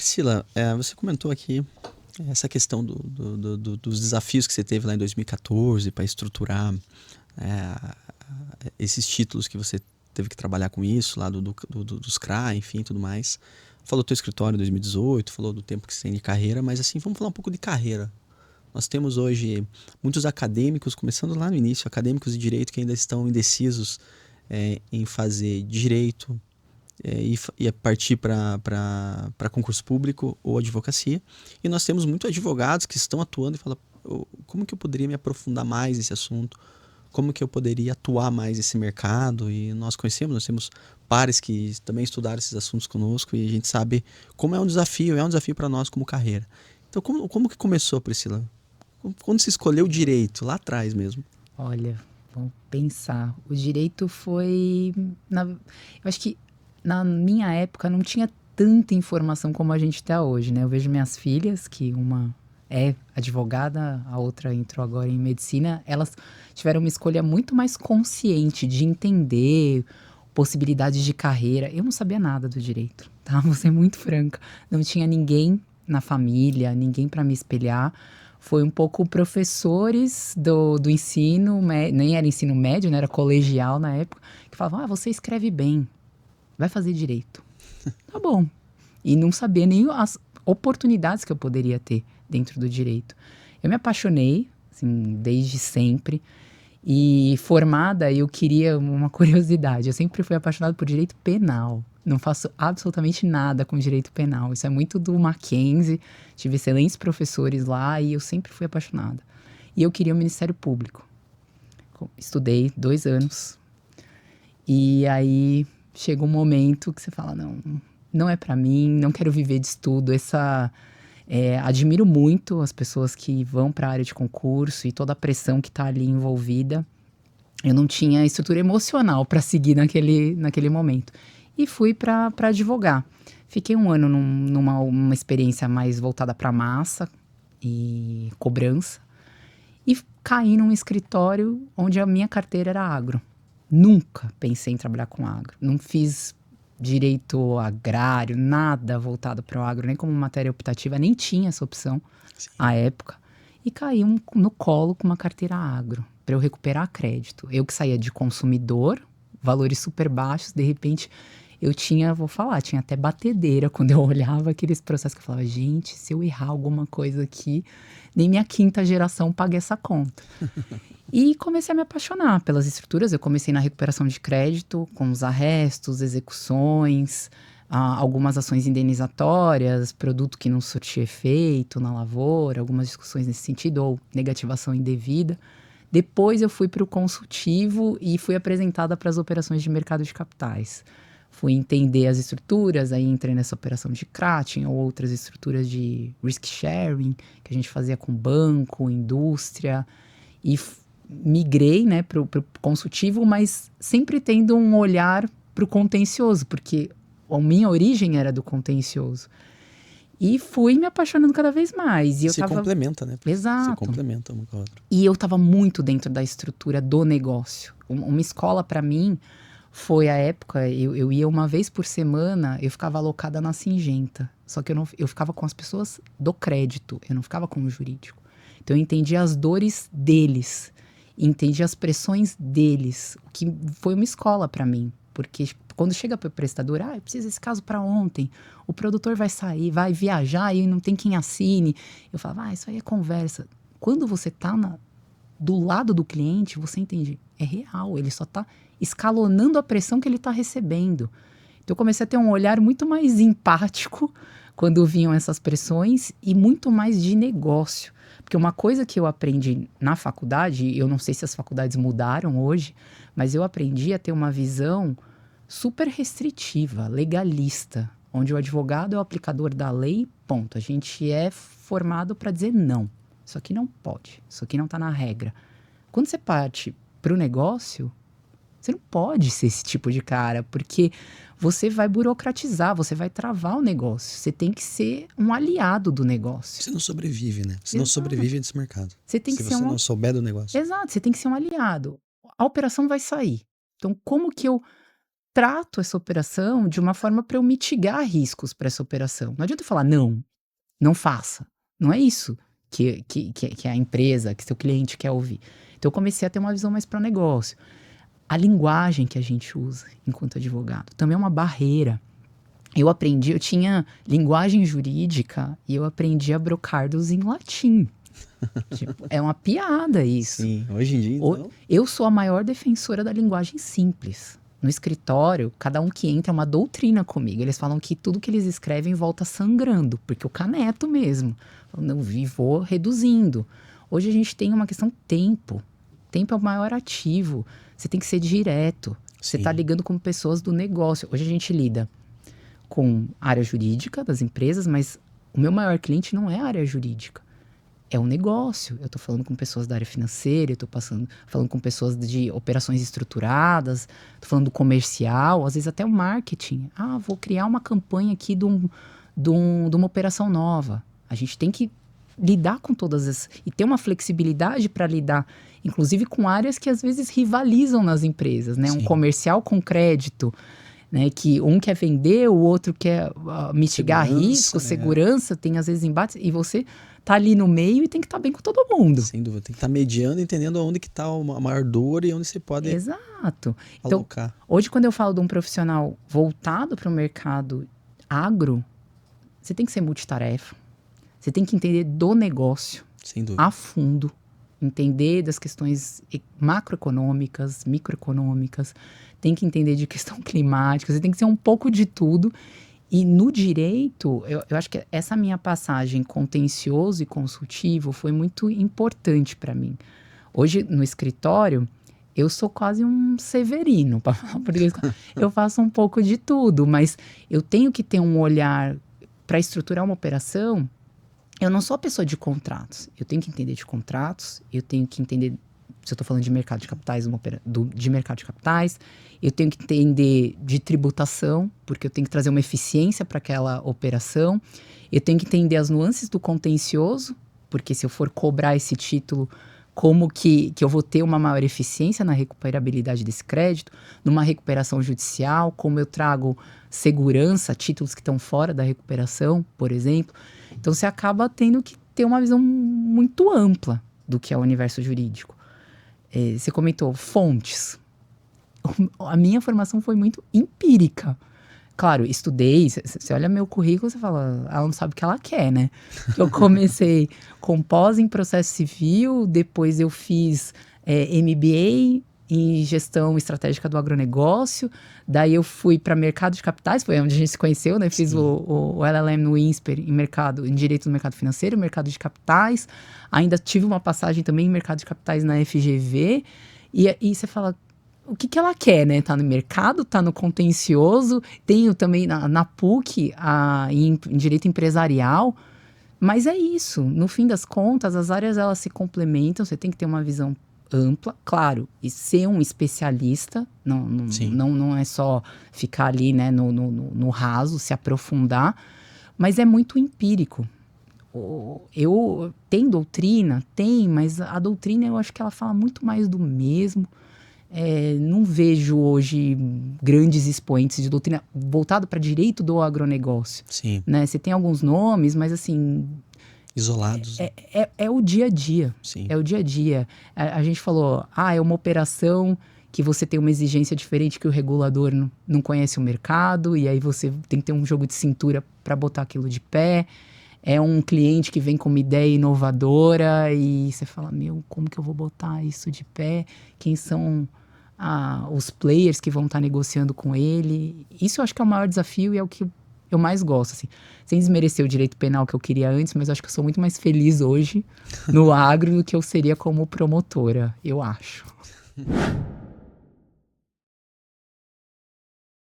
Priscila, você comentou aqui essa questão dos desafios que você teve lá em 2014 para estruturar é, esses títulos que você teve que trabalhar com isso, lá dos CRA, enfim, tudo mais. Falou do teu escritório em 2018, falou do tempo que você tem de carreira, mas assim, vamos falar um pouco de carreira. Nós temos hoje muitos acadêmicos, começando lá no início, acadêmicos de direito que ainda estão indecisos em fazer direito, e partir para concurso público ou advocacia. E nós temos muitos advogados que estão atuando e falam: como que eu poderia me aprofundar mais nesse assunto? Como que eu poderia atuar mais nesse mercado? E nós temos pares que também estudaram esses assuntos conosco e a gente sabe como é um desafio para nós como carreira. Então, como que começou, Priscila? Quando se escolheu o direito, lá atrás mesmo? Olha, vamos pensar. O direito foi. Eu acho que na minha época não tinha tanta informação como a gente tem hoje, né? Eu vejo minhas filhas, que uma é advogada, a outra entrou agora em medicina, elas tiveram uma escolha muito mais consciente de entender possibilidades de carreira. Eu não sabia nada do direito, tá? Vou ser muito franca. Não tinha ninguém na família, ninguém para me espelhar. Foi um pouco professores do ensino, nem era ensino médio, né? Era colegial na época, que falavam: você escreve bem, vai fazer direito. Tá bom. E não sabia nem as oportunidades que eu poderia ter dentro do direito. Eu me apaixonei, assim, desde sempre. E formada, eu queria uma curiosidade. Eu sempre fui apaixonada por direito penal. Não faço absolutamente nada com direito penal. Isso é muito do Mackenzie. Tive excelentes professores lá e eu sempre fui apaixonada. E eu queria o Ministério Público. Estudei 2 anos. E aí chega um momento que você fala: não, não é para mim, não quero viver de estudo. Admiro muito as pessoas que vão para a área de concurso e toda a pressão que está ali envolvida. Eu não tinha estrutura emocional para seguir naquele momento. E fui para advogar. Fiquei um ano numa uma experiência mais voltada para massa e cobrança. E caí num escritório onde a minha carteira era agro. Nunca pensei em trabalhar com agro. Não fiz direito agrário, nada voltado para o agro, nem como matéria optativa, nem tinha essa opção Sim. à época. E caí no colo com uma carteira agro, para eu recuperar crédito. Eu que saía de consumidor, valores super baixos, de repente eu tinha, vou falar, tinha até batedeira quando eu olhava aqueles processos que eu falava: gente, se eu errar alguma coisa aqui, nem minha quinta geração paga essa conta. E comecei a me apaixonar pelas estruturas. Eu comecei na recuperação de crédito, com os arrestos, execuções, algumas ações indenizatórias, produto que não surtia efeito na lavoura, algumas discussões nesse sentido, ou negativação indevida. Depois eu fui para o consultivo e fui apresentada para as operações de mercado de capitais. Fui entender as estruturas, aí entrei nessa operação de crafting ou outras estruturas de risk sharing, que a gente fazia com banco, indústria, e migrei, né, para o consultivo, mas sempre tendo um olhar para o contencioso, porque a minha origem era do contencioso. E fui me apaixonando cada vez mais. E eu Se tava. complementa, né? Se Exato. complementa uma com a outra. E eu tava muito dentro da estrutura do negócio. Uma escola, para mim, foi a época, eu ia uma vez por semana, eu ficava alocada na Singenta. Só que eu ficava com as pessoas do crédito, eu não ficava com o jurídico. Então eu entendia as dores deles, entendi as pressões deles, o que foi uma escola para mim. Porque quando chega para o prestador: eu preciso desse caso para ontem, o produtor vai sair, vai viajar e não tem quem assine. Eu falava: isso aí é conversa. Quando você tá do lado do cliente, você entende, é real, ele só tá escalonando a pressão que ele tá recebendo. Então eu comecei a ter um olhar muito mais empático quando vinham essas pressões e muito mais de negócio. Porque uma coisa que eu aprendi na faculdade, eu não sei se as faculdades mudaram hoje, mas eu aprendi a ter uma visão super restritiva, legalista, onde o advogado é o aplicador da lei, ponto. A gente é formado para dizer não. Isso aqui não pode, isso aqui não está na regra. Quando você parte para o negócio, você não pode ser esse tipo de cara, porque você vai burocratizar, você vai travar o negócio. Você tem que ser um aliado do negócio. Você não sobrevive, né? Você não Exato. sobrevive nesse mercado. Você tem que Se ser você não souber do negócio. Exato, você tem que ser um aliado. A operação vai sair. Então, como que eu trato essa operação de uma forma para eu mitigar riscos para essa operação. Não adianta eu falar: "Não, não faça". Não é isso que a empresa, que seu cliente quer ouvir. Então eu comecei a ter uma visão mais para o negócio. A linguagem que a gente usa enquanto advogado também é uma barreira. Eu tinha linguagem jurídica e eu aprendi a brocardos em latim. Tipo, é uma piada isso. Sim, hoje em dia, então. Eu sou a maior defensora da linguagem simples. No escritório, cada um que entra é uma doutrina comigo. Eles falam que tudo que eles escrevem volta sangrando, porque eu caneto mesmo. Eu não vou reduzindo. Hoje a gente tem uma questão tempo. Tempo é o maior ativo. Você tem que ser direto. Você está lidando com pessoas do negócio. Hoje a gente lida com a área jurídica das empresas, mas o meu maior cliente não é a área jurídica. É um negócio. Eu estou falando com pessoas da área financeira, eu estou falando com pessoas de operações estruturadas, estou falando do comercial, às vezes até o marketing. Ah, vou criar uma campanha aqui de uma operação nova. A gente tem que lidar com todas essas... E ter uma flexibilidade para lidar, inclusive com áreas que às vezes rivalizam nas empresas, né? Um comercial com crédito, né, que um quer vender, o outro quer mitigar risco, segurança, tem às vezes embates, e você tá ali no meio e tem que estar bem com todo mundo. Sem dúvida, tem que estar mediando, entendendo onde que está a maior dor e onde você pode Então, alocar. hoje quando eu falo de um profissional voltado para o mercado agro, você tem que ser multitarefa, você tem que entender do negócio a fundo, entender das questões macroeconômicas, microeconômicas, tem que entender de questão climática, você tem que ser um pouco de tudo. E no direito, eu acho que essa minha passagem contencioso e consultivo foi muito importante para mim. Hoje, no escritório, eu sou quase um Severino, para falar português. Eu faço um pouco de tudo, mas eu tenho que ter um olhar para estruturar uma operação. Eu não sou a pessoa de contratos. Eu tenho que entender de contratos, eu tenho que entender, se eu estou falando de mercado de capitais, de mercado de capitais, eu tenho que entender de tributação, porque eu tenho que trazer uma eficiência para aquela operação, eu tenho que entender as nuances do contencioso, porque se eu for cobrar esse título, como que eu vou ter uma maior eficiência na recuperabilidade desse crédito, numa recuperação judicial, como eu trago segurança, títulos que estão fora da recuperação, por exemplo. Então você acaba tendo que ter uma visão muito ampla do que é o universo jurídico. Você comentou fontes. A minha formação foi muito empírica. Claro, estudei, você olha meu currículo e você fala, ela não sabe o que ela quer, né? Eu comecei com pós em processo civil, depois eu fiz MBA em gestão estratégica do agronegócio, daí eu fui para mercado de capitais, foi onde a gente se conheceu, né? Fiz o LLM no INSPER em direito do mercado financeiro, mercado de capitais, ainda tive uma passagem também em mercado de capitais na FGV, e você fala, o que ela quer, né? Tá no mercado, tá no contencioso, tenho também na PUC em direito empresarial, mas é isso, no fim das contas, as áreas elas se complementam, você tem que ter uma visão ampla, claro, e ser um especialista, não é só ficar ali, né, no raso, se aprofundar, mas é muito empírico. Tem doutrina? Tem, mas a doutrina eu acho que ela fala muito mais do mesmo. Não vejo hoje grandes expoentes de doutrina voltado para direito do agronegócio. Sim. Né? Você tem alguns nomes, mas assim... isolados. É o dia a dia. Sim. É o dia a dia. A gente falou, é uma operação que você tem uma exigência diferente, que o regulador não conhece o mercado, e aí você tem que ter um jogo de cintura para botar aquilo de pé. É um cliente que vem com uma ideia inovadora e você fala, como que eu vou botar isso de pé? Quem são os players que vão estar negociando com ele? Isso eu acho que é o maior desafio e é o que eu mais gosto, assim. Sem desmerecer o direito penal que eu queria antes, mas eu acho que eu sou muito mais feliz hoje no agro do que eu seria como promotora, eu acho.